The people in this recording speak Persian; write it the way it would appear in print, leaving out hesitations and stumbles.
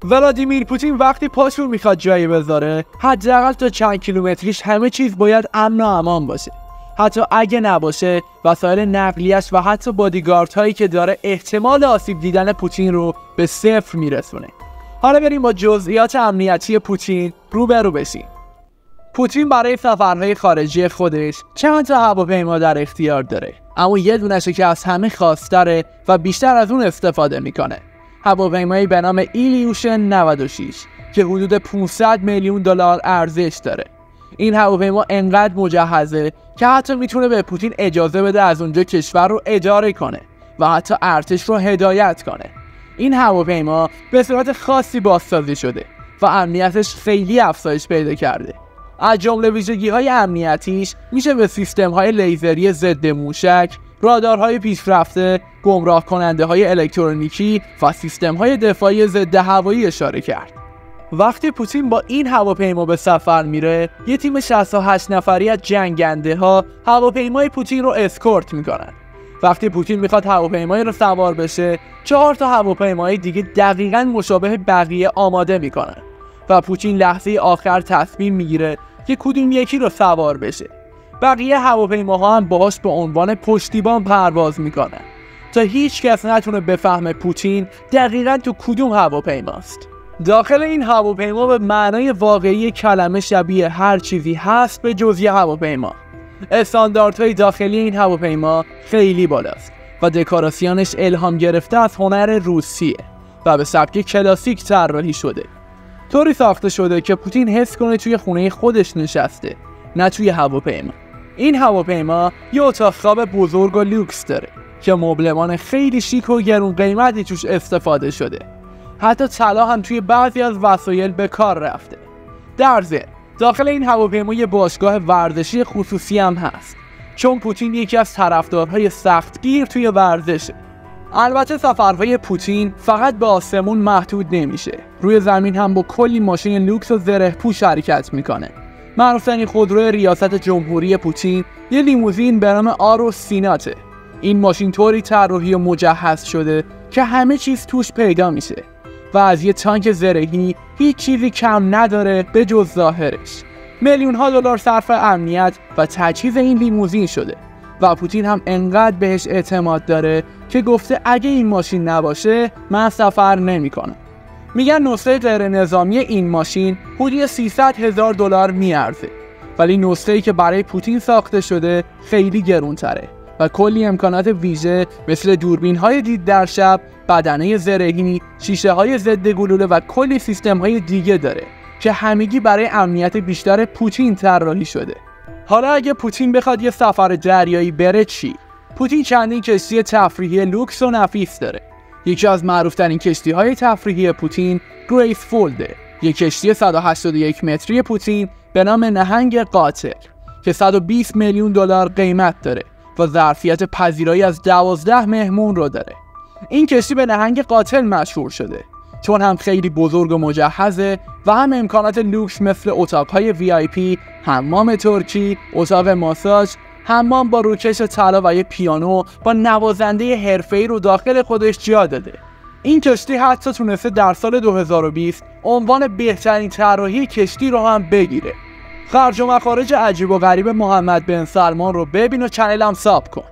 ولادیمیر پوتین وقتی پاشو میخواد جایی بذاره، حداقل تا چند کیلومتریش همه چیز باید امن و امان باشه. حتی اگه نباشه، وسایل نقلیش و حتی بادیگاردهایی که داره احتمال آسیب دیدن پوتین رو به صفر میرسونه. حالا بریم با جزئیات امنیتی پوتین روبرو بشیم. پوتین برای سفرهای خارجی خودش چند تا هواپیما در اختیار داره، اما یه دونشه که از همه خاص‌تره و بیشتر از اون استفاده میکنه. هواپیمایی به نام ایلیوشن 96 که حدود 500 میلیون دلار ارزش داره. این هواپیما انقدر مجهزه که حتی میتونه به پوتین اجازه بده از اونجا کشور رو اداره کنه و حتی ارتش رو هدایت کنه. این هواپیما به صورت خاصی بازسازی شده و امنیتش خیلی افزایش پیدا کرده. از جمله ویژگی‌های امنیتیش میشه به سیستم‌های لیزری ضد موشک، رادارهای پیشرفته، گمراه کننده‌های الکترونیکی و سیستم‌های دفاعی ضد هوایی اشاره کرد. وقتی پوتین با این هواپیما به سفر میره، یه تیم 68 نفری از جنگنده‌ها هواپیمای پوتین رو اسکورت میکنن. وقتی پوتین میخواد هواپیمایی رو سوار بشه، 4 تا هواپیمای دیگه دقیقاً مشابه بقیه آماده میکنن و پوتین لحظه آخر تصمیم میگیره که کدوم یکی رو سوار بشه. بقیه هواپیماها هم باهاش به عنوان پشتیبان پرواز میکنن تا هیچ کس نتونه بفهمه پوتین دقیقاً تو کدوم هواپیماست. داخل این هواپیما به معنای واقعی کلمه شبیه هر چیزی هست به جز یه هواپیما. استانداردهای داخلی این هواپیما خیلی بالاست و دکوراسیونش الهام گرفته از هنر روسیه و به سبک کلاسیک طراحی شده. طوری ساخته شده که پوتین حس کنه توی خونه خودش نشسته، نه توی هواپیما. این هواپیما یه اتاق خواب بزرگ و لوکس داره که مبلمان خیلی شیک و گرون قیمتی توش استفاده شده. حتی طلا هم توی بعضی از وسایل به کار رفته. در ضمن داخل این هواپیما یه باشگاه ورزشی خصوصی هم هست، چون پوتین یکی از طرفدارهای سختگیر توی ورزشه. البته سفرهای پوتین فقط به آسمون محدود نمیشه. روی زمین هم با کلی ماشین لوکس و زره‌پوش حرکت میکنه. معروف‌ترین خودرو ریاست جمهوری پوتین یه لیموزین به نام آروس سیناته. این ماشین طوری طراحی و مجهز شده که همه چیز توش پیدا میشه و از یه تانک زرهی هیچ چیزی کم نداره به جز ظاهرش. میلیون‌ها دلار صرف امنیت و تجهیز این لیموزین شده و پوتین هم انقدر بهش اعتماد داره که گفته اگه این ماشین نباشه من سفر نمی‌کنم. میگن نسخه غیر نظامی این ماشین حدود 300,000 دلار میارزه، ولی نسخه‌ای که برای پوتین ساخته شده خیلی گرونتره و کلی امکانات ویژه مثل دوربین‌های دید در شب، بدنه زرهی، شیشه‌های ضد گلوله و کلی سیستم‌های دیگه داره که همگی برای امنیت بیشتر پوتین طراحی شده. حالا اگه پوتین بخواد یه سفر دریایی بره چی؟ پوتین چندین کشتی تفریحی لوکس و نفیس داره. یکی از معروف‌ترین کشتی‌های تفریحی پوتین گریسفولده، یک کشتی 181 متری پوتین به نام نهنگ قاتل که 120 میلیون دلار قیمت داره و ظرفیت پذیرایی از 12 مهمون رو داره. این کشتی به نهنگ قاتل مشهور شده چون هم خیلی بزرگ و مجهزه و هم امکانات لوکس مثل اتاق‌های VIP، حمام ترکی، اتاق ماساژ، حمام با روکش طلا و یه پیانو با نوازنده حرفه‌ای رو داخل خودش جا داده. این کشتی حتی تونسته در سال 2020 عنوان بهترین طراحی کشتی رو هم بگیره. خرج و مخارج عجیب و غریب محمد بن سلمان رو ببین و چنلم ساب کن.